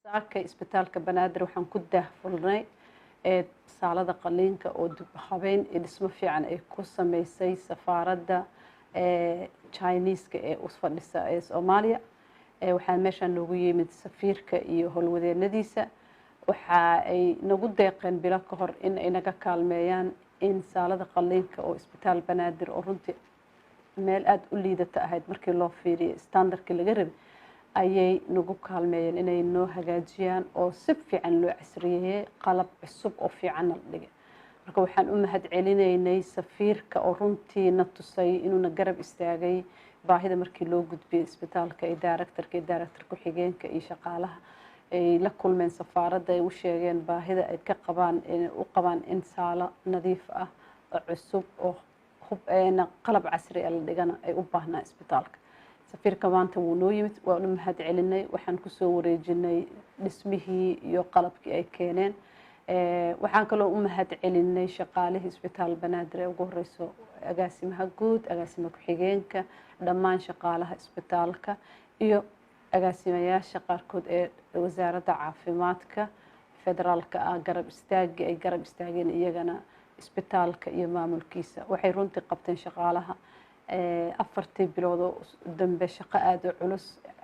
saaka isbitaalka Banaadir waxaan ku daahfurnay saalada qaliinka oo dib u habeyn dhismo fiican ay ku sameysay safaaradda Chinese-ka ee u fadhisa ee Soomaaliya. Waxaan meeshaan noogu yimid safiirka iyo howlwadeennadiisa. waxa ay nagu deeqeen bilo ka hor in ay naga kaalmeeyaan in saalada qaliinka oo isbitaal Banaadir oo runtii meel aad u liidata ahayd markii loo fiiriyo standardkii laga rabay ayay nagu kaalmeeyeen inay noo hagaajiyaan oo si fiican loo casriyeeyay qalab cusub oo fiican la dhigay. marka waxaan u mahadcelinaynay safiirka oo runtii na tusay inuu garab istaagay baahida markii loo gudbiyay isbitaalka ee director ku-xigeenka iyo shaqaalaha ay la kulmeen safaaradda ay u sheegeen baahida ay ka qabaan in saalo nadiif ah oo cusub oo qalab casri ah la dhigana ay u baahnaa isbitaalka. safiirka maanta wuu noo yimid waan u mahadcelinay waxaan ku soo wareejinay dhismihii iyo qalabkii ay keeneen. waxaan kaloo u mahadcelinay shaqaalihii isbitaal Banaadir ee ugu horeyso agaasimaha guud agaasima ku-xigeenka dhammaan shaqaalaha isbitaalka iyo agaasimayaasha qaarkood ee wasaaradda caafimaadka federaalka ah garab istaageen iyagana isbitaalka iyo maamulkiisa. waxay runtii qabteen shaqaalaha 4 bilood oo dambe shaqo aad u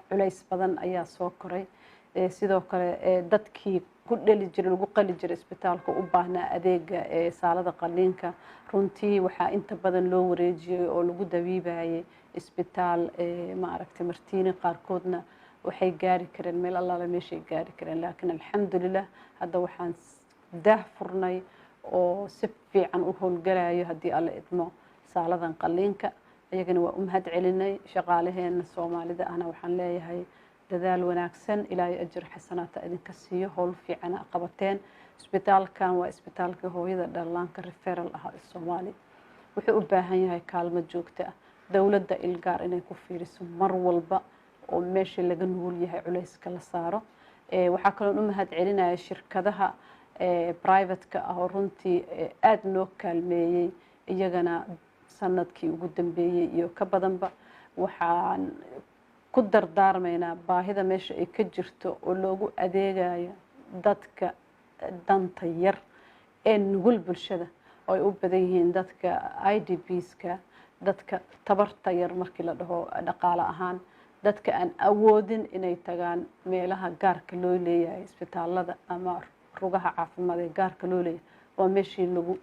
culays badan ayaa soo koray. sidoo kale dadkii ku lagu qali jiray isbitaalka u baahnaa adeega saalada qaliinka runtii waxaa inta badan loo wareejiyay oo lagu dabiibayay isbitaal Martiini qaarkoodna waxay gaari kareen meel allaala meeshay gaari kareen. laakiin alxamdulillah hadda waxaan daahfurnay oo si fiican u howlgalayo haddii alla idmo saaladan qaliinka. ayagana waa u mahadcelinay shaqaalaheena Soomaalida ahna waxaan leeyahay dadaal wanaagsan ilaahay ajir xasanaata idinka siiyo howl fiican qabateen. isbitaalkan waa isbitaalka hooyada dhallaanka referral ah ee Soomaaliya wuxuu u baahan yahay kaalmo joogto ah dawladda ilgaar inay ku fiiriso mar walba oo meesha laga nugul yahay culayska la saaro. waxaa kaloo u mahadcelinaya shirkadaha private-ka ah oo runtii aad noo kaalmeeyay iyagana sanadkii ugu dambeeyay iyo ka badanba. waxaan ku dardaarmaynaa baahida meesha ay ka jirto oo loogu adeegayo dadka danta yar ee nugul bulshada oo ay u badan yihiin dadka IDPs-ka dadka tabarta yar markii la dhaho dhaqaale ahaan dadka aan awoodin inay tagaan meelaha gaarka loo leeyahay isbitaalada ama rugaha caafimaad ee gaarka loo leeyahay waa meeshii lagu